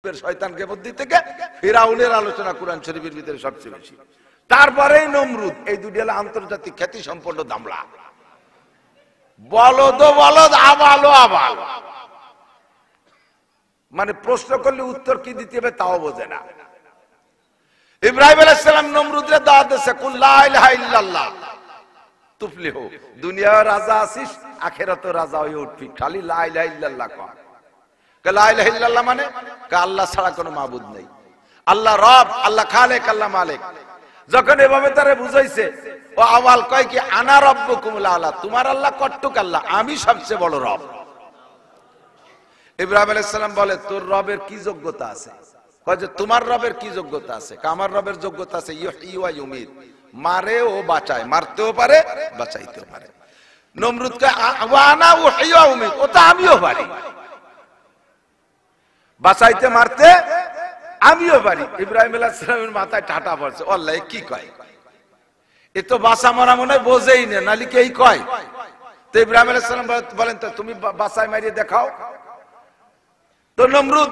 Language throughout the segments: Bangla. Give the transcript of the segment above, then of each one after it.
শয়তানকে বুদ্ধি থেকে ফিরাউনের আলোচনা কোরআন শরীফের ভিতরে সবচেয়ে বেশি। তারপরেই নমরুদ। এই দুটি হলো আন্তর্জাতিক খ্যাতি সম্পন্ন দামড়া, বলদ বলদ, আবালো আবাল। মানে প্রশ্ন করলে উত্তর কি দিতে হবে তাও বোঝে না। ইব্রাহিম আলাইহিস সালাম নমরুদের দাওয়াত দিয়েছে, কুল লা ইলাহা ইল্লাল্লাহ তুফলিহু। দুনিয়ার রাজা আছিস, আখিরাতের রাজা হয়ে উঠবি, খালি লা ইলাহা ইল্লাল্লাহ কর। লা ইলাহা ইল্লাল্লাহ মানে আল্লাহ ছাড়া কোনো মাবুদ নেই, আল্লাহ রব, আল্লাহ খালেক, আল্লাহ মালিক। যখন এভাবে তারে বুঝাইছে, ও আওয়াল কয় কি আনা রব্বুকুমুল আলা, তোমার আল্লাহ কট্টুক আল্লাহ, আমি সবচেয়ে বড় রব। ইব্রাহিম আলাইহিস সালাম বলে, তোর রবের কি যোগ্যতা আছে? কয় যে তোমার রবের কি যোগ্যতা আছে? আমার রবের যোগ্যতা আছে ইউহয়ী ওয়া ইউমীত, মারে ও বাঁচায়, মারতেও পারে বাঁচাইতেও পারে। নমরুদ কয় ওয়া আনা উহয়ী ওয়া উমীত, ও তো আমিও পারি, বাঁচাইতে মারতে আমিও পারি। ইব্রাহিম আলাইহিস সালামের মাথায় ঠাটা পড়ছে, আল্লাহ কি কয়, এ তো বাঁচা মরা মনে বোঝেই না, নালি কে কয়? তো ইব্রাহিম আলাইহিস সালাম বলেন, তো তুমি বাঁচাই মারিয়ে দেখাও। তো নমরুদ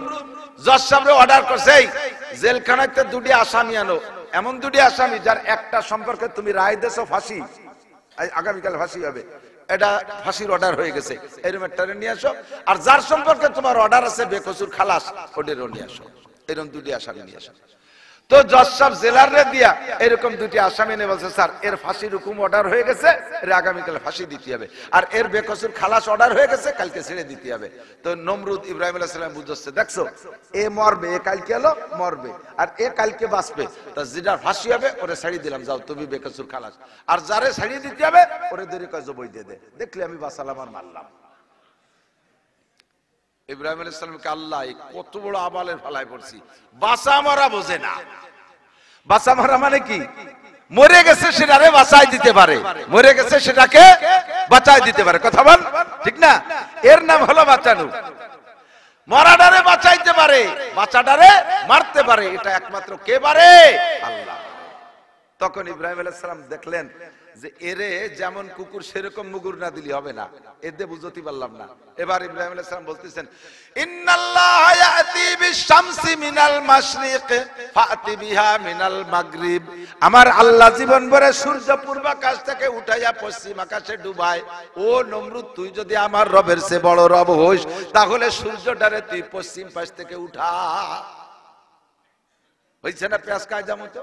জজ সাহেব অর্ডার করছে, জেলখানাতে দুটি আসামি আনো, এমন দুটি আসামি যার একটা সম্পর্কে তুমি রায় দেছো ফাঁসি, আগামীকাল ফাঁসি হবে, এটা ফাঁসির অর্ডার হয়ে গেছে, এরকম একটা নিয়ে আসো। আর যার সম্পর্কে তোমার অর্ডার আছে বেকসুর খালাস, ওদেরও নিয়ে আসো। এরকম দুটি আসামি নিয়ে আসো। তো জজ সাহেব জেলারে দিয়া এরকম দুটি আসামি নিয়ে বলছে, স্যার এর ফাঁসির হুকুম অর্ডার হয়ে গেছে, এর আগামীকাল ফাঁসি দিতে হবে, আর এর বেকসুর খালাস অর্ডার হয়ে গেছে, কালকে ছেড়ে দিতে হবে। তো নমরুদ ইব্রাহিম আলাইহিস সালাম বুঝছে, দেখছো এ মরবে, এ কালকে এলো মরবে, আর এ কালকে বাঁচবে, তা যেটা ফাঁসি হবে ওরে ছাড়িয়ে দিলাম, যাও তুমি বেকসুর খালাস, আর যারে ছাড়িয়ে দিতে হবে ওরে দেরি কাজ বই দিয়ে দে, দেখলে আমি বাঁচালাম আর মারলাম। ইব্রাহিম আলাইহিস সালামকে আল্লাহ কত বড় আবালের ফালায় পড়ছি, বাঁচা মারা বোঝে না। বাঁচা মারা মানে কি? মরে গেছে সেটারে বাঁচাই দিতে পারে, মরে গেছে সেটাকে বাঁচাই দিতে পারে, কথা বল ঠিক না? এর নাম হলো বাঁচানো। মরাডারে বাঁচাইতে পারে, বাঁচাডারে মারতে পারে, এটা একমাত্র কে পারে? আল্লাহ। তখন ইব্রাহিম আলাইহিস সালাম দেখলেন যে এরে যেমন কুকুর সেরকম মুগুর না দিলি হবে না, এতে বুঝতে পারলাম না। এবার ইব্রাহিম আলাইহিস সালাম বলতেছেন, ইন্নাল্লাহা ইয়াতি বিশ-শামসি মিনাল মাশরিক ফাতি বিহা মিনাল মাগরিব, আমার আল্লাহ জীবন ভরে সূর্য পূর্ব আকাশ থেকে উঠাইয়া পশ্চিম আকাশে ডুবায়। ও নমরুদ, তুই যদি আমার রবের চেয়ে বড় রব হইস, তাহলে সূর্যটারে তুই পশ্চিম পাশ থেকে উঠা। হইছে না পেঁয়াজ কায়দা মতো?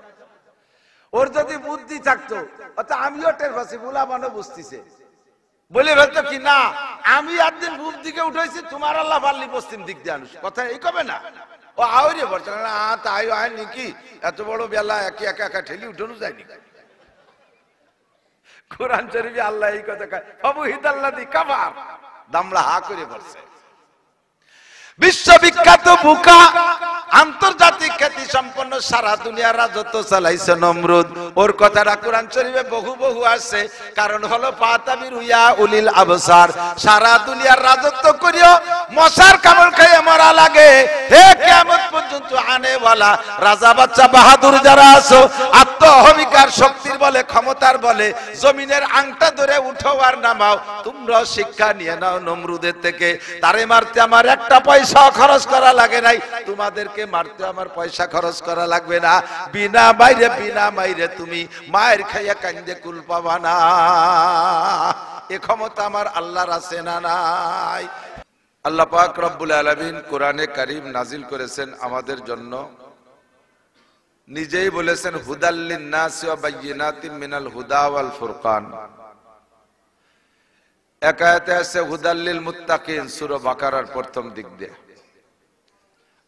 ওর যদি বুদ্ধি থাকতো, অর্থাৎ আমিও টের পাচ্ছি, বুলাবানো বুঝতেছে, বলে বলতো কি না আমি একদিন পূব দিকে উঠেছি, তোমার আল্লাহ পারলি পশ্চিম দিক দিয়ে আনুস, কথা এই কবে না? ও আওরে বলছে না, তাই হয় নাকি? এত বড় বেলা একে একা একা ঠেলি উঠানো যায়নি। কোরআন শরীফে আল্লাহ এই কথা কয়, ফাবুহিদাল্লাযী কাফার, দামড়া হা করে পড়ছে। বিশ্ববিখ্যাত বুকা, আন্তর্জাতিক খ্যাতি সম্পন্ন, সারা দুনিয়ার রাজত্ব চালাইছে নমরুদ। ওর কথাটা কোরআন শরীফে বহু বহু আসছে, কারণ হলো ফাতাবিরু ইয়া উলিল আবসার, সারা দুনিয়ার রাজত্ব করিও মশার কামড় খেয়ে মরা লাগে, হে কিয়ামত পর্যন্ত আনেওয়ালা রাজা বাচ্চা বাহাদুর যারা আছো, আত্ম অহমিকার শক্তির বলে, ক্ষমতার বলে জমিনের আংটা ধরে উঠো আর নামাও, তোমরা শিক্ষা নিয়ে নাও নমরুদের থেকে। তারে মারতে আমার একটা পয়সা খরচ করা লাগে নাই, তোমাদেরকে মারতে আমার পয়সা খরচ করা লাগবে না। বিনা মাইরে তুমি মায়ের খাইয়া কান্দে কুল পাবা না, এ ক্ষমতা আমার আল্লাহর আছে না নাই? আল্লাহ পাক রব্বুল আলামিন কোরআনে কারীম নাজিল করেছেন আমাদের জন্য, নিজেই বলেছেন হুদাল লিন-নাসি ওয়া বায়্যিনাতিন মিনাল হুদা ওয়াল ফুরকান। এক আয়াতে আছে হুদাল লিল মুত্তাকিন, সূরা বাকারার প্রথম দিক দিয়ে।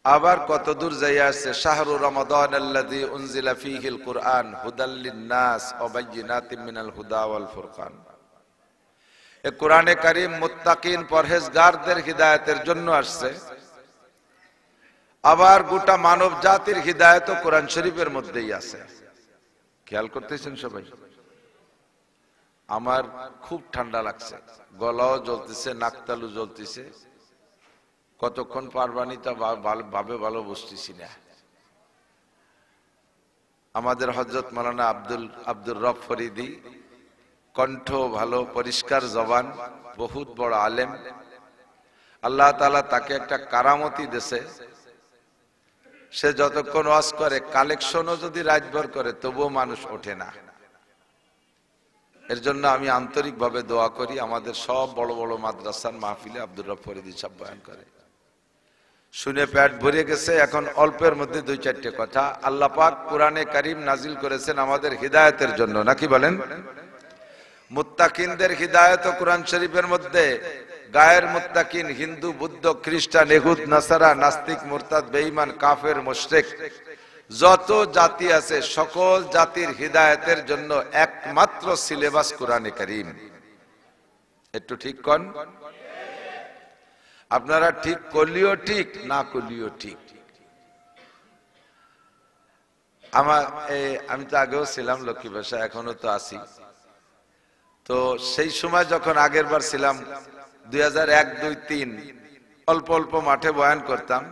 আবার কত দূর যাইয়া আছে শাহরু রমাদান আল্লাযী উনজিলা ফীহিল কুরআন হুদাল লিন-নাস ওয়া বায়্যিনাতিন মিনাল হুদা ওয়াল ফুরকান। এই কোরআনে কারীম মুত্তাকিন পরহেজগারদের হিদায়াতের জন্য আসছে, আবার গোটা মানব জাতির হিদায়াতও কোরআন শরীফের মধ্যেই আছে। খেয়াল করতেছেন সবাই? আমার খুব ঠান্ডা লাগছে, গলাও জ্বলতেছে, নাকতালু জ্বলতেছে, কতক্ষণ পারবানি তা ভালো বুঝতেছি না। আমাদের হযরত মাওলানা আব্দুর রব ফরিদি, কণ্ঠ ভালো, পরিষ্কার জবান, বহুত বড় আলেম। আল্লাহ তাআলা তাকে একটা কারামতি দেশে, সে যতক্ষণ ওয়াজ করে কালেকশনও যদি রাতভর করে তবুও মানুষ ওঠে না। এর জন্য আমি আন্তরিকভাবে দোয়া করি, আমাদের সব বড় বড় মাদ্রাসার মাহফিলে আব্দুর রব ফরিদী সাহেব বয়ান করে, শুনে পেট ভরে গেছে। এখন অল্পের মধ্যে দুই চারটে কথা। আল্লাহ পাক কোরআনে কারীম নাজিল করেছেন আমাদের হিদায়াতের জন্য, নাকি বলেন? মুত্তাকিনদের হিদায়াত কোরআন শরীফের মধ্যে। গায়ের মুত্তাকিন হিন্দু, বৌদ্ধ, খ্রিস্টান, ইহুদ, নাসারা, নাস্তিক, মুরতাদ, বেঈমান, কাফের, মুশরিক যত জাতি আছে সকল জাতির হিদায়াতের জন্য একমাত্র সিলেবাস কোরআনে কারীম। একটু ঠিক কোন? আপনারা ঠিক করলিও ঠিক, না করলিও ঠিক। আমি তো আগেও ছিলাম লক্ষ্মী ভাষা, এখনো তো আছি। তো সেই সময় যখন আগের বার ছিলাম 2001, 2, 3 অল্প অল্প মাঠে বয়ান করতাম।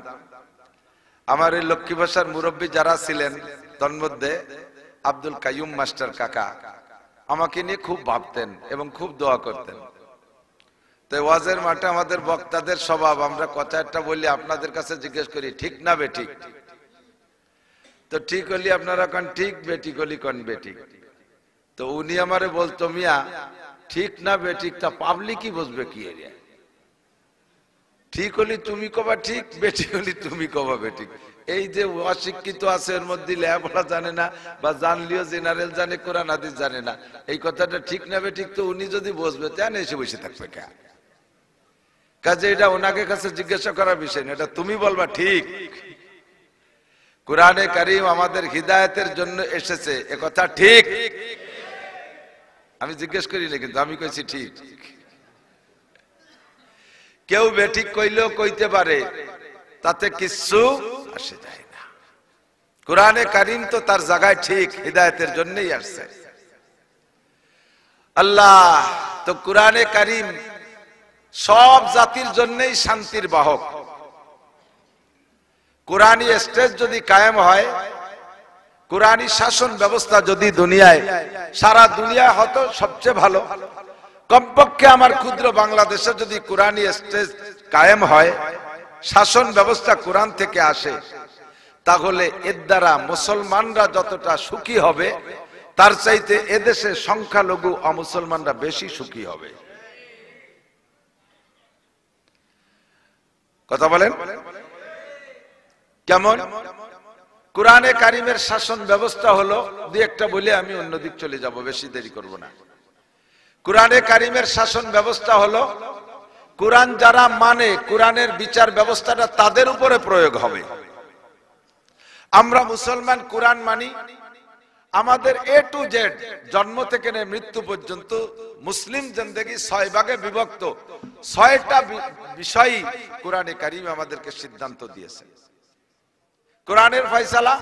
আমার এই লক্ষ্মী ভাষার মুরব্বী যারা ছিলেন তন্মধ্যে আব্দুল কাইয়ুম মাস্টার কাকা আমাকে নিয়ে খুব ভাবতেন এবং খুব দোয়া করতেন। তো ওয়াজের মাঠে আমাদের বক্তাদের স্বভাব, আমরা কথা একটা বললি আপনাদের কাছে জিজ্ঞেস করি ঠিক না বেঠিক। তো ঠিক হলি আপনারা কন ঠিক, বেঠিক হলি কন বেঠিক। তো উনি আমারে বলতো, মিয়া ঠিক না বেঠিক তা পাবলিকই বুঝবে কি এরিয়া। ঠিক হলি তুমি কবা ঠিক, বেঠিক হলি তুমি কবা বেঠিক। এই যে অশিক্ষিত আছে এর মধ্যে লেখাপড়া জানে না, বা জানলিও জেনারেল জানে, কোরআন হাদিস জানে না, এই কথাটা ঠিক না বেঠিক তো উনি যদি বুঝবে তেন এসে বসে থাকবে কে? কাজে এটা ওনাকে কাছে জিজ্ঞাসা করার বিষয় না, এটা তুমি বলবা ঠিক। কোরআনে কারীম আমাদের হিদায়াতের জন্য এসেছে, এ কথা ঠিক। আমি জিজ্ঞেস করি না, কিন্তু আমি কইছি ঠিক। কেউ বেঠিক কইলেও কইতে পারে, তাতে কিচ্ছু আসে যায় না। কোরআনে কারীম তো তার জায়গায় ঠিক, হিদায়াতের জন্যই আসছে। আল্লাহ তো কোরআনে কারীম সব জাতির জন্যই শান্তির বাহক। কোরআনী স্টেজ যদি কায়েম হয়, কোরআনী শাসন ব্যবস্থা যদি দুনিয়ায়, সারা দুনিয়া হতো সবচেয়ে ভালো। কমপক্ষে আমার ক্ষুদ্র বাংলাদেশে যদি কোরআনী স্টেজ কায়েম হয়, শাসন ব্যবস্থা কোরআন থেকে আসে, তাহলে এর দ্বারা মুসলমানরা যতটা সুখী হবে তার চাইতে এদেশে সংখ্যালঘু অমুসলমানরা বেশি সুখী হবে। কথা বলেন কেমন? কোরআনে কারীমের শাসন ব্যবস্থা হলো, দুই একটা বলে আমি অন্যদিক চলে যাব, বেশি দেরি করব না। কোরআনে কারীমের শাসন ব্যবস্থা হলো, কোরআন যারা মানে কোরআনের বিচার ব্যবস্থাটা তাদের উপরে প্রয়োগ হবে। আমরা মুসলমান কোরআন মানি, আমাদের A to Z জন্ম থেকে নিয়ে মৃত্যু পর্যন্ত মুসলিম জিন্দেগি 6 ভাগে বিভক্ত। 6টা বিষয় কোরআনে কারীম আমাদেরকে সিদ্ধান্ত দিয়েছে। কোরআনের ফয়সালা,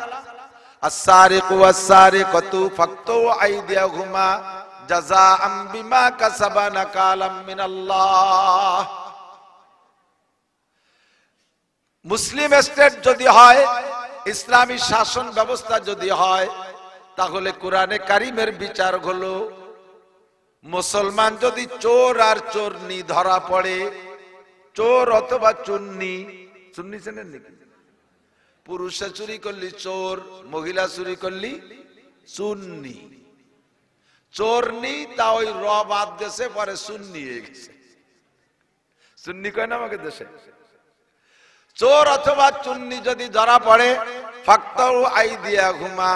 আস-সারিকু ওয়াস-সারিকাতু ফাকতু আইদিয়াহুমা জাযাআম বিমা কাসাবা নাকালাম মিনাল্লাহ। মুসলিম স্টেট যদি হয়, ইসলামী শাসন ব্যবস্থা যদি হয়, তাহলে কোরআনে কারীমের বিচার হলো, মুসলমান যদি চোর আর চোরনি ধরা পড়ে, চোর অথবা চুন্নি, চুন্নি চেনেন নাকি? পুরুষে চুরি করলি চোর, মহিলা চুরি করলি চুন্নি। চোরনি তা ওই র বাদ গেছে, পরে সুন্নি হয়ে গেছে। সুন্নি কয় না আমাকে দেশে? চোর অথবা চুন্নি যদি ধরা পড়ে, ফাকতাউ আইদিয়াহুমা,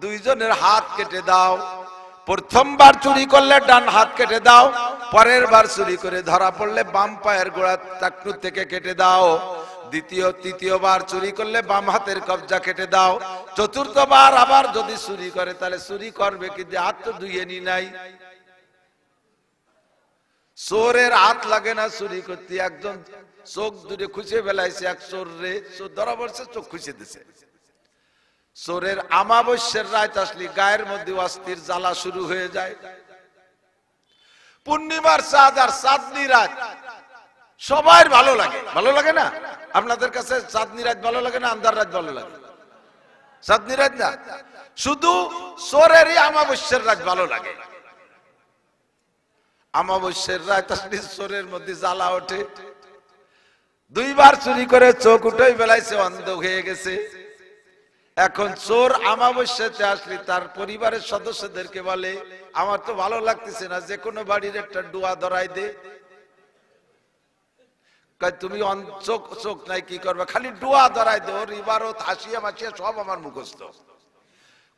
দুইজনের হাত কেটে দাও। প্রথমবার চুরি করলে ডান হাত কেটে দাও, পরের বার চুরি করে ধরা পড়লে বাম পায়ের গোড়া টাকনু থেকে কেটে দাও। তৃতীয়বার চুরি করলে বাম হাতের কবজা কেটে দাও। চতুর্থবার আবার যদি চুরি করে, তাহলে চুরি করবে কি যে হাত তো ধুয়ে নি নাই। চোরের হাত লাগে না চুরি করতে, একজন চোখ দুটো খুঁজে ফেলাইছে, এক চোর রে চোর ধরা পড়ছে, চোখ খুঁজে দিছে। চোরের আমাবস্যার রাত আসলে গায়ের মধ্যে অস্থির জ্বালা শুরু হয়ে যায়। পূর্ণিমার চাঁদ আর চাঁদনি রাত সবার ভালো লাগে, ভালো লাগে না? আপনাদের কাছে চাঁদনি রাত ভালো লাগে না আন্ধার রাত ভালো লাগে? চাঁদনি রাত না, শুধু চোরেরই আমাবস্যার রাত ভালো লাগে। আমাবস্যার রাত আসলে চোরের মধ্যে জ্বালা ওঠে। দুইবার চুরি করে চোখ উঠে বেলাইছে, অন্ধ হয়ে গেছে। এখন চোর আমাবস্যাতে আসলে তার পরিবারের সদস্যদেরকে বলে, আমার তো ভালো লাগতেছে না, যে কোনো বাড়ির একটা ডুয়া ধরাই দে। তুমি চোখ চোখ নাই, কি করবে, খালি ডুয়া ধরাই দে, ওর ইবারত হাসিয়া মাসিয়া সব আমার মুখস্থ,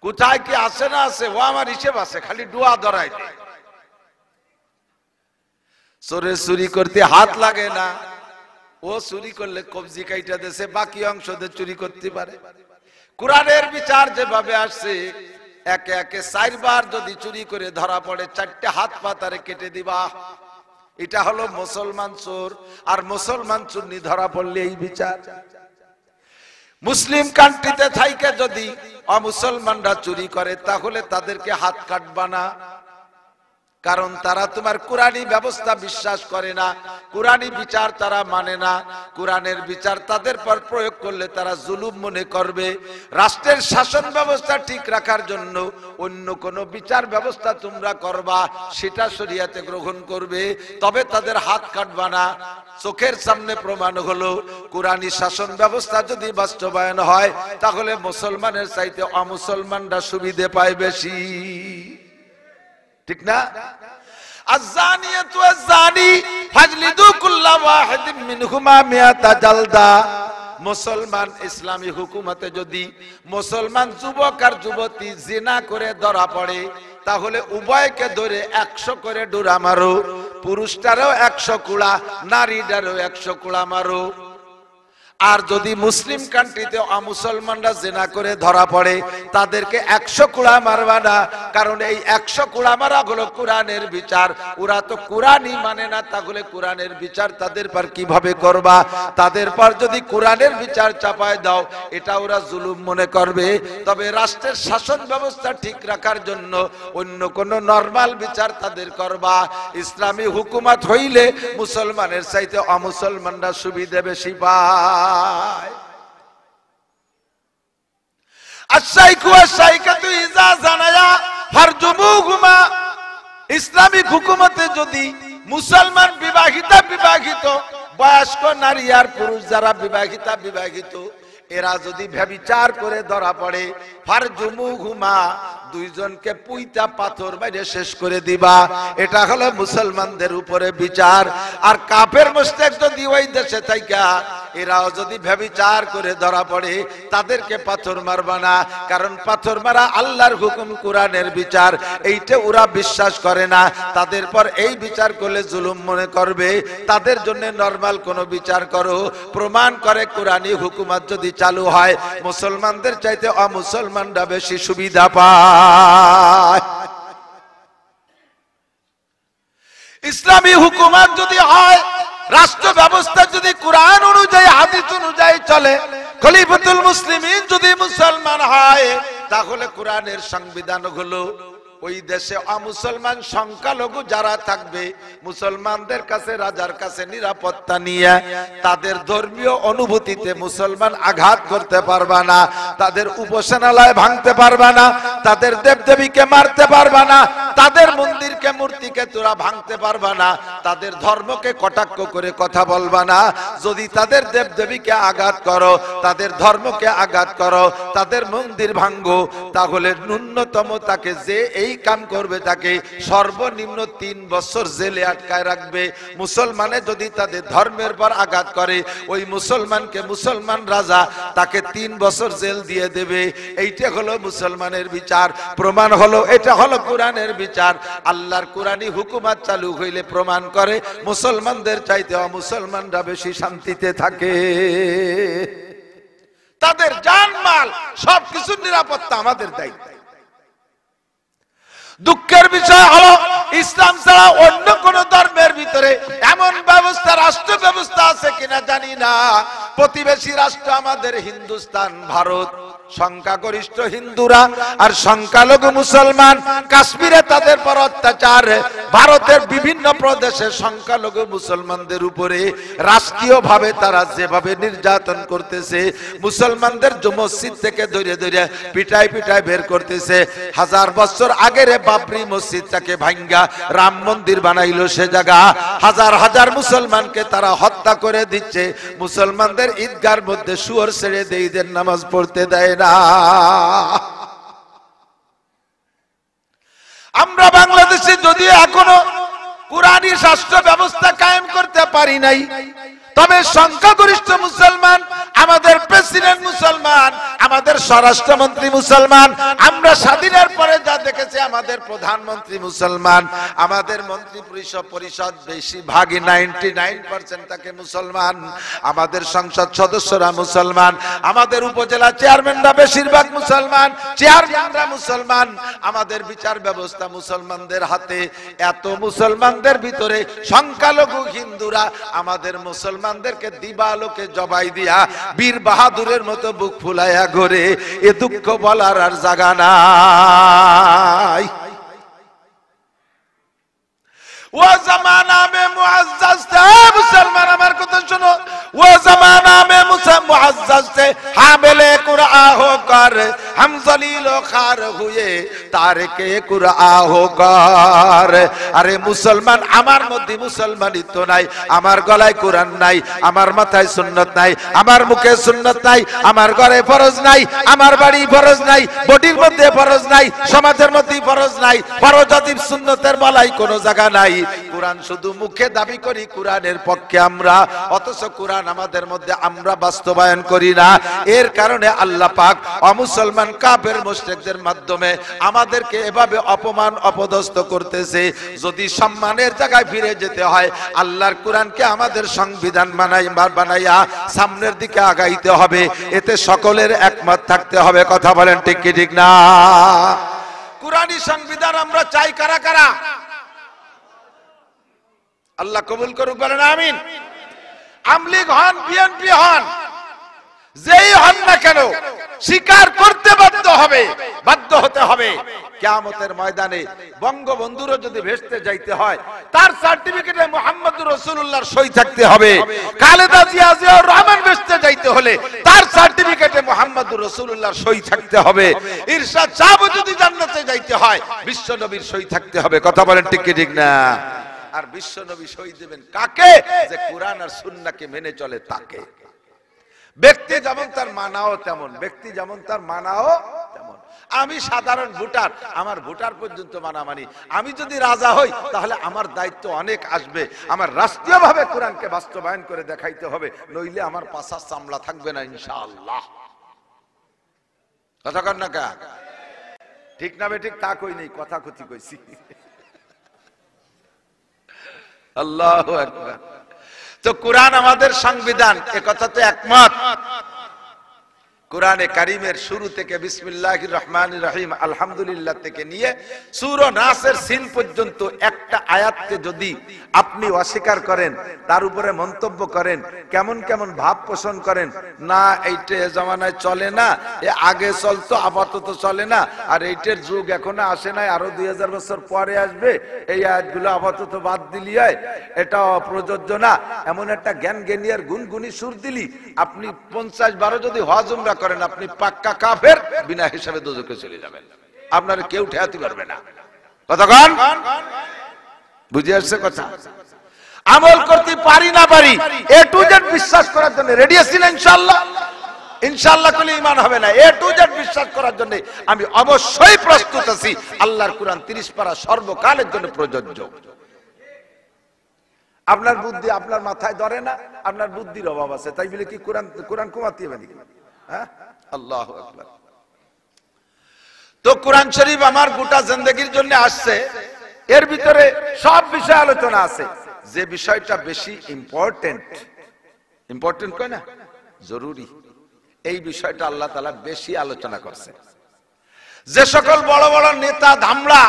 কোথায় কি আছে না আছে ও আমার হিসেব আছে, খালি ডুয়া ধরাই দে। চোরে চুরি করতে হাত লাগে না, ও চুরি করলে কবজি কাইটা দেশে বাকি অংশ দিয়ে চুরি করতে পারে। কোরআনের বিচার যেভাবে আসছে, একে একে 4 বার যদি চুরি করে ধরা পড়ে 4টে হাত পা তারে কেটে দিবা। এটা হলো মুসলমান চোর, আর মুসলমান চুন্নি ধরা পড়লে এই বিচার। মুসলিম কান্ট্রিতে থাইকে যদি অমুসলমানরা চুরি করে তাহলে তাদেরকে হাত কাটবা না, কারণ তারা তোমার কোরআনী ব্যবস্থা বিশ্বাস করে না, কোরআনী বিচার তারা মানে না। কোরআনের বিচার তাদের পর প্রয়োগ করলে তারা জুলুম মনে করবে। রাষ্ট্রের শাসন ব্যবস্থা ঠিক রাখার জন্য অন্য কোন বিচার ব্যবস্থা তোমরা করবা, সেটা শরীয়তে গ্রহণ করবে, তবে তাদের হাত কাটবা না। চোখের সামনে প্রমাণ হলো কোরআনী শাসন ব্যবস্থা যদি বাস্তবায়ন হয় তাহলে মুসলমানের চাইতে অমুসলমানরা সুবিধে পায় বেশি, ঠিক না? আয-যানিয়াতু ওয়াজ-যানি ফাজলিদু কুল্লা ওয়াহিদিন মিনহুমা মিআতা জালদা। মুসলমান ইসলামী হুকুমতে যদি মুসলমান যুবক আর যুবতী জিনা করে ধরা পড়ে তাহলে উভয়কে ধরে 100 করে ডোরা মারো, পুরুষটারও 100 কুড়া, নারীটারও 100 কুড়া মারো। আর যদি মুসলিম কান্ট্রিতে অমুসলমানরা জিনা করে ধরা পড়ে তাদেরকে 100 কুড়া মারবা না, কারণ এই 100 কুড়া মারা হলো কোরআনের বিচার। ওরা তো কোরআনই মানে না, তাহলে কোরআনের বিচার তাদের পর কিভাবে করবা? তাদের পর যদি কোরআনের বিচার চাপায় দাও এটা ওরা জুলুম মনে করবে। তবে রাষ্ট্রের শাসন ব্যবস্থা ঠিক রাখার জন্য অন্য কোন নরমাল বিচার তাদের করবা। ইসলামী হুকুমত হইলে মুসলমানের চাইতে অমুসলমানরা সুবিধা বেশি পায়। ইসলামিক হুকুমতে যদি মুসলমান বিবাহিত বয়স্ক নারী আর পুরুষ যারা বিবাহিত এরা যদি ব্যভিচার করে ধরা পড়ে, ফারজুমুহুমা, দুইজনকে পুইতা পাথর মেরে শেষ করে দিবা। এটা হলো মুসলমানদের উপরে বিচার। আর কাফের মুশরিক যদি ওই দেশে থাইকা এরাও যদি ব্যভিচার করে ধরা পড়ে তাদেরকে পাথর মারবা না, কারণ পাথর মারা আল্লাহর হুকুম, কোরআনের বিচার, এইটা ওরা বিশ্বাস করে না। তাদের পর এই বিচার করলে জুলুম মনে করবে। তাদের জন্য নরমাল কোনো বিচার করো। প্রমাণ করে কোরআনী হুকুমত যদি চালু হয় মুসলমানদের চাইতে অমুসলমানরা বেশি সুবিধা পায়। ইসলামী হুকুমত যদি হয়, রাষ্ট্র ব্যবস্থা যদি কোরআন অনুযায়ী হাদিস অনুযায়ী চলে, খলিফাতুল মুসলিমিন যদি মুসলমান হয়, তাহলে কোরআনের সংবিধান হলো ওই দেশে অমুসলমান সংখ্যালঘু যারা থাকবে মুসলমানদের কাছে, রাজার কাছে নিরাপত্তা নিয়ে তাদের ধর্মীয় অনুভূতিতে মুসলমান আঘাত করতে পারবা না, তাদের উপাসনালয় ভাঙতে পারবা না, তাদের দেবদেবীকে মারতে পারবা না, তাদের মন্দিরকে মূর্তিকে তোরা ভাঙতে পারবা না, তাদের ধর্মকে কটাক্ষ করে কথা বলবা না। যদি তাদের দেবদেবীকে আঘাত করো, তাদের ধর্মকে আঘাত করো, তাদের মন্দির ভাঙ্গো, তাহলে ন্যূনতম তাকে যে এই কাম করবে তাকে সর্বনিম্ন 3 বছর জেলে আটকায় রাখবে। মুসলমানে যদি তাদের ধর্মের পর আঘাত করে ওই মুসলমানকে মুসলমান রাজা তাকে 3 বছর জেল দিয়ে দেবে। এইটা হলো মুসলমানের বিচার। প্রমাণ হলো এটা হলো কোরআনের বিচার। আল্লাহর কোরআনী হুকুমত চালু হইলে প্রমাণ করে মুসলমানদের চাইতে অমুসলমানরা বেশি শান্তিতে থাকে। তাদের জানমাল সবকিছু নিরাপত্তা আমাদের দায়িত্ব। দুঃখের বিষয় হলো ইসলাম ছাড়া অন্য কোন ধর্মের ভিতরে এমন ব্যবস্থা, রাষ্ট্র ব্যবস্থা আছে কিনা জানি না। প্রতিবেশী রাষ্ট্র আমাদের হিন্দুস্তান, ভারত, সংখ্যাগরিষ্ঠ হিন্দুরা আর সংখ্যালঘু মুসলমান। কাশ্মীরে তাদের পর অত্যাচার, ভারতের বিভিন্ন প্রদেশে সংখ্যালঘু মুসলমানদের উপরে রাষ্ট্রীয়ভাবে তারা যেভাবে নির্যাতন করতেছে, মুসলমানদের মসজিদ থেকে ধরে ধরে পিটায় পিটায় বের করতেছে। 1000 বছর আগের বাবরি মসজিদটাকে ভাঙ্গা রাম মন্দির বানাইলো, সে জায়গা হাজার হাজার মুসলমানকে তারা হত্যা করে দিচ্ছে। মুসলমানদের ঈদগার মধ্যে শুয়োর ছেড়ে দিয়ে ঈদের নামাজ পড়তে দেয় না। আমরা বাংলাদেশে যদিও এখনো কুরআনী রাষ্ট্র ব্যবস্থা কায়েম করতে পারি নাই, তবে সংখ্যাগরিষ্ঠ মুসলমান, আমাদের প্রেসিডেন্ট মুসলমান, আমাদের স্বরাষ্ট্রমন্ত্রী মুসলমান, আমরা স্বাধীনের পরে যা দেখেছি আমাদের প্রধানমন্ত্রী মুসলমান, আমাদের মন্ত্রী পরিষদ বেশিরভাগই 99% থাকে মুসলমান, আমাদের সংসদ সদস্যরা মুসলমান, আমাদের উপজেলা চেয়ারম্যানরা বেশিরভাগ মুসলমান, চেয়ারম্যানরা মুসলমান, আমাদের বিচার ব্যবস্থা মুসলমানদের হাতে। এত মুসলমানদের ভিতরে সংখ্যালঘু হিন্দুরা আমাদের মুসলমানদেরকে দিবালোকে জবাই দিয়া বীর বাহাদুরের মতো বুক ফুলাইয়া ঘরে, এ দুঃখ বলার আর জায়গা নাই। ও জামানা মে মুআজ্জাজ थे মুসলমান, আমার কথা শোনো, ও জামানা মে মুআজ্জাজ थे হামিলে কুরআ হোকর हम जलील ও খার হুয়ে তারকে কুরআ হোকর। আরে মুসলমান, আমার মধ্যে মুসলমানিত্ব নাই, আমার গলায় কোরআন নাই, আমার মাথায় সুন্নাত নাই, আমার মুখে সুন্নাত নাই, আমার ঘরে ফরজ নাই, আমার বাড়ি ফরজ নাই, বডির মধ্যে ফরজ নাই, সমাজের মধ্যে ফরজ নাই, ফরজাতি সুন্নতের বলাই কোনো জায়গা নাই। কোরআন শুধু মুখে দাবি করি কোরআনের পক্ষে আমরা, অথচ কোরআন আমাদের মধ্যে আমরা বাস্তবায়ন করি না। এর কারণে আল্লাহ পাক অমুসলমান কাফের মুশরিকদের মাধ্যমে আমাদেরকে এভাবে অপমান অপদস্থ করতেছে। যদি সম্মানের জায়গায় ফিরে যেতে হয়, আল্লাহর কোরআনকে আমাদের সংবিধান বানাইয়া সামনের দিকে আগাইতে হবে, এতে সকলের একমত থাকতে হবে। কথা বলেন ঠিক কি ঠিক না? কোরআনী সংবিধান আমরা চাই কারা কারা? আল্লাহ কবুল করুক, বলেন আমিন। আমলিগ হন, বিএনপি হন, যেই হন না কেন স্বীকার করতে বাধ্য হতে হবে। কিয়ামতের ময়দানে বঙ্গবন্ধুরও যদি ভেস্তে যাইতে হয়, তার সার্টিফিকেটে মুহাম্মদুর রাসূলুল্লাহর সই থাকতে হবে। খালেদা জিয়াউর রহমান ভেস্তে যাইতে হলে তার সার্টিফিকেটে মুহাম্মদুর রাসূলুল্লাহর সই থাকতে হবে। ইরশাদ সাহেব যদি জান্নাতে যাইতে হয়, বিশ্ব নবীর সই থাকতে হবে। কথা বলেন ঠিক কি ঠিক না? আর বিশ্ব নবী সই দেবেন কাকে? যে কোরআন আর সুন্নাহকে মেনে চলে তাকে। ব্যক্তি যেমন তার মানাও তেমন, ব্যক্তি যেমন তার মানাও তেমন। আমি সাধারণ ভোটার, আমার ভোটার পর্যন্ত মানামানি। আমি যদি রাজা হই তাহলে আমার দায়িত্ব অনেক আসবে, আমার রাষ্ট্রীয়ভাবে কোরআনকে বাস্তবায়ন করে দেখাইতে হবে, নইলে আমার পাছার চামড়া থাকবে না ইনশাআল্লাহ। কথা কর না কা? ঠিক না বেঠিক তা কই নেই, কথা কথি কইছি। আল্লাহু আকবার। তো কোরআন আমাদের সংবিধান, এ কথা তো একমত। কোরআনে কারীমের শুরু থেকে বিসমিল্লাহির রহমানির রহিম আলহামদুলিল্লাহ থেকে নিয়ে সূরা নাসের সিন পর্যন্ত একটা আয়াতকে যদি আপনি অস্বীকার করেন, তার উপরে মন্তব্য করেন, কেমন কেমন ভাব পোষণ করেন, না এইটা জামানায় চলে না, এ আগে চলতো আপাতত চলে না, আর এইটার যুগ এখনো আসে নাই, আরো 2000 বছর পরে আসবে, এই আয়াতগুলো আপাতত বাদ দিলি হয়, এটা অপ্রযোজ্য না, এমন একটা জ্ঞান জ্ঞানীর গুনগুনি সুর দিলি, আপনি 50-12 যদি হজ উমরা করেন, আপনি পাক্কা কাফের, বিনা হিসাবে দোজখে চলে যাবেন, আপনারা কেউ ঠেকাতে পারবে না। কতক্ষণ বুঝে আসছে কথা? আমল করতে পারি না পারি, এ টু জেড বিশ্বাস করার জন্য রেডি আছি না ইনশাআল্লাহ? ইনশাআল্লাহ করলে ঈমান হবে না, এ টু জেড বিশ্বাস করার জন্য আমি অবশ্যই প্রস্তুত আছি। আল্লাহর কোরআন 30 পারা সর্বকালের জন্য প্রযোজ্য। আপনার বুদ্ধি আপনার মাথায় ধরে না, আপনার বুদ্ধির অভাব আছে, তাই বলে কি কোরআন কমাতে হবে নাকি? হ্যাঁ, আল্লাহু আকবার। তো কোরআন শরীফ আমার গোটা জিন্দেগির জন্য আসছে, এর ভিতরে সব বিষয় আলোচনা আছে। যে বিষয়টা বেশি ইম্পর্টেন্ট কয় না, জরুরি, এই বিষয়টা আল্লাহ তাআলা বেশি আলোচনা করছে। যে সকল বড় বড় নেতা ধামড়া,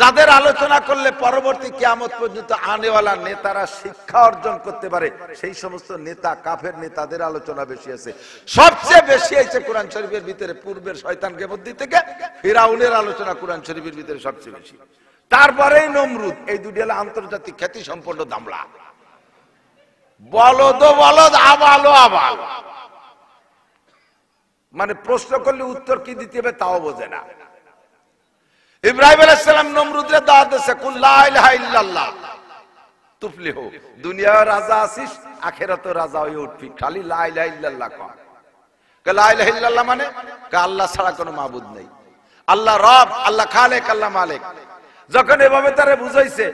যাদের আলোচনা করলে পরবর্তী কিয়ামত পর্যন্ত আনেওয়ালা নেতারা শিক্ষা অর্জন করতে পারে, সেই সমস্ত নেতা, কাফের নেতাদের আলোচনা বেশি আছে। সবচেয়ে বেশি আছে কোরআন শরীফের ভিতরে পূর্বের শয়তানকে বুদ্ধি থেকে ফিরাউনের আলোচনা কোরআন শরীফের ভিতরে সবচেয়ে বেশি। তারপরেই নমরুদ, এই দুটি হলো আন্তর্জাতিক খ্যাতি সম্পন্ন দামড়া। বলদ বলদ, আবালো আবাল, মানে প্রশ্ন করলে উত্তর কি দিতে হবে তাও বোঝে না। ইব্রাহিম আলাইহিস সালাম নমরুদের দাওয়াত দিয়েছে, কুল লা ইলাহা ইল্লাল্লাহ তুফলিহু, দুনিয়ার রাজা আছিস, আখিরাতের রাজা হয়ে উঠবি, খালি লা ইলাহা ইল্লাল্লাহ কর। লা ইলাহা ইল্লাল্লাহ মানে আল্লাহ ছাড়া কোনো মাবুদ নেই, আল্লাহ রব, আল্লাহ খালেক, আল্লাহ মালিক। যখন এভাবে তারে বুঝাইছে,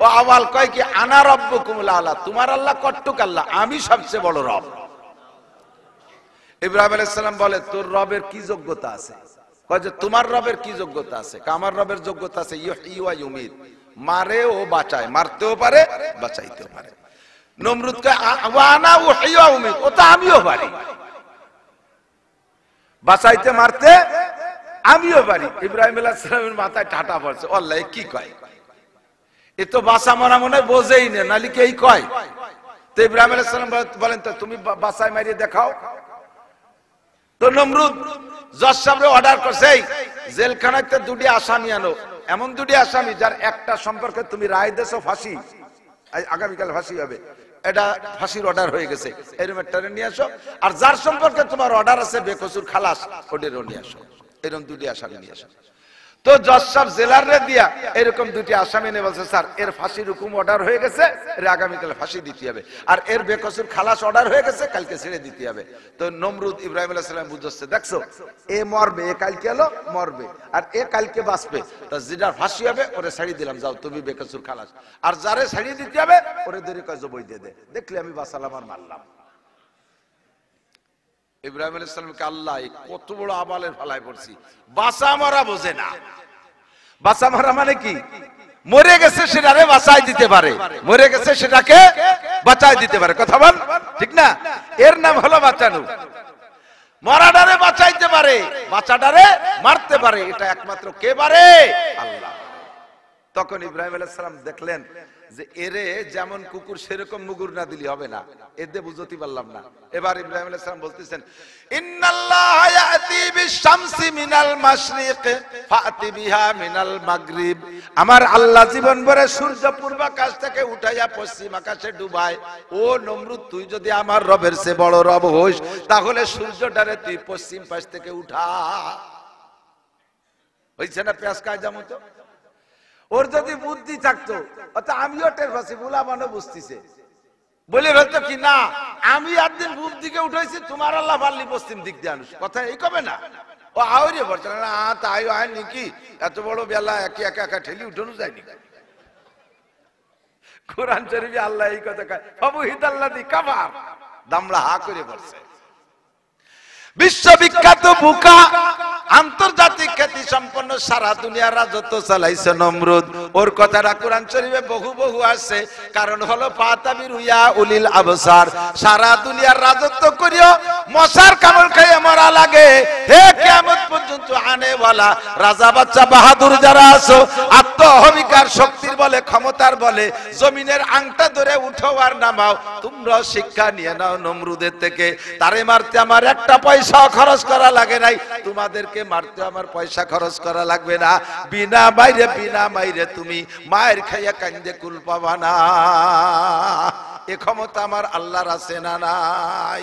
ও আওয়াল কয় কি আনা রব্বুকুমুল আলা, তোমার আল্লাহ কট্টুক আল্লাহ, আমি সবচেয়ে বড় রব। ইব্রাহিম আলাইহিস সালাম বলে তোর রবের কি যোগ্যতা আছে? কয় যে তোমার রবের কি যোগ্যতা আছে? আমার রবের যোগ্যতা আছে ইউহয়ী ওয়া ইউমীত, মারে ও বাঁচায়, মারতেও পারে বাঁচাইতেও পারে। নমরুদ কয় ওয়া আনা উহয়ী ওয়া উমীত, ও তো আমিও পারি, বাঁচাইতে মারতে আমিও পারি। ইব্রাহিম আলাইহিস সালামের মাথায় ঠাটা পড়ছে, আল্লাহ কি কয়, এ তো বাঁচা মরা মনে হয় বোঝেই না, নালি কি এই কয়? তো ইব্রাহিম আলাইহিস সালাম বলেন তো তুমি বাঁচায় মারিয়ে দেখাও। তো নমরুদ জজ সাহেবরে অর্ডার করছে জেলখানাতে দুটি আসামি আনো, এমন দুটি আসামি যার একটা সম্পর্কে তুমি রায় দেছো ফাঁসি, আগামীকাল ফাঁসি হবে, এটা ফাঁসির অর্ডার হয়ে গেছে, এরকম একটা নিয়ে আসো। আর যার সম্পর্কে তোমার অর্ডার আছে বেকসুর খালাস, ওদেরও নিয়ে আসো। এরকম দুটি আসামি নিয়ে আসো। তো জজ সাহেব জেলারে দিয়া এরকম দুটি আসামি নিয়ে বলছে স্যার এর ফাঁসির হুকুম অর্ডার হয়ে গেছে, এর আগামীকাল ফাঁসি দিতে হবে, আর এর বেকসুর খালাস অর্ডার হয়ে গেছে, কালকে ছেড়ে দিতে হবে। তো নমরুদ ইব্রাহিম আলাইহিস সালাম বুঝছে, দেখছো এ মরবে, এ কালকে এলো মরবে, আর এ কালকে বাঁচবে, তা যেটার ফাঁসি হবে ওরে ছাড়ি দিলাম, যাও তুমি বেকসুর খালাস, আর যারে ছাড়িয়ে দিতে হবে ওরে ধরে কয় জবই দিয়ে দে, দেখলে আমি বাঁচালাম আর মারলাম। ইব্রাহিম আলাইহিস সালামকে আল্লাহ কত বড় আবালের ফালায় পড়ছি, বাঁচা মরা বোঝে না। বাঁচা মরা মানে কি? মরে গেছে সেটারে বাঁচাই দিতে পারে, মরে গেছে সেটাকে বাঁচাই দিতে পারে, কথা বল ঠিক না? এর নাম হলো বাঁচানো। মরাডারে বাঁচাইতে পারে, বাঁচাডারে মারতে পারে, এটা একমাত্র কে পারে? আল্লাহ। তখন ইব্রাহিম আলাইহিস সালাম দেখলেন যে এরে যেমন কুকুর সেরকম মুগুর না দিলে হবে না, এতে বুঝতে পারলাম না। এবার ইব্রাহিম আলাইহিস সালাম বলতেছেন ইন্নাল্লাহা ইয়াতি বিশ-শামসি মিনাল মাশরিক ফাতি বিহা মিনাল মাগরিব, আমার আল্লাহ জীবন ভরে সূর্য পূর্ব আকাশ থেকে উঠাইয়া পশ্চিম আকাশে ডুবায়। ও নমরুদ তুই যদি আমার রবের চেয়ে বড় রব হইস তাহলে সূর্যটারে তুই পশ্চিম পাশ থেকে উঠা। হইছে না পেঁয়াজ কায়দা মতো? ওর যদি বুদ্ধি থাকতো অত আমিও টের পাচ্ছি, মুলামানও বুঝতেছে, বলে হয়তো কি না আমি একদিন পূব দিকে উঠেছি, তোমার আল্লাহ পারলি পশ্চিম দিক দিয়ে আনুস, কথা এই কবে না? ও আউরে বলছে না তাই হয় নাকি, এত বড় বেলা একে একা একা ঠেলি উঠানো যায়নি। কোরআন শরীফে আল্লাহ এই কথা কয় ফাবুহিতাল্লাযী কাফার, দামড়া হা করে বলছে। বিশ্ববিখ্যাত বুকা, আন্তর্জাতিক খ্যাতি সম্পন্ন, সারা দুনিয়ার রাজত্ব চালাইছে নমরুদ। ওর কথাটা কোরআন শরীফে বহু বহু আসছে, কারণ হলো ফাতাবিরু ইয়া উলিল আবসার, সারা দুনিয়ার রাজত্ব করিও মশার কামড় খেয়ে মরা লাগে, হে কিয়ামত পর্যন্ত আনেওয়ালা রাজা বাচ্চা বাহাদুর যারা আছো, আত্ম অহমিকার শক্তির বলে, ক্ষমতার বলে জমিনের আংটা ধরে উঠো আর নামাও, তোমরা শিক্ষা নিয়ে নাও নমরুদের থেকে। তারে মারতে আমার একটা পয়সা খরচ করা লাগে নাই, তোমাদেরকে মারতে আমার পয়সা খরচ করা লাগবে না, বিনা মাইরে তুমি মায়ের খাইয়া কান্দে কুল পাবা না। এ ক্ষমতা আমার আল্লাহর আছে না নাই?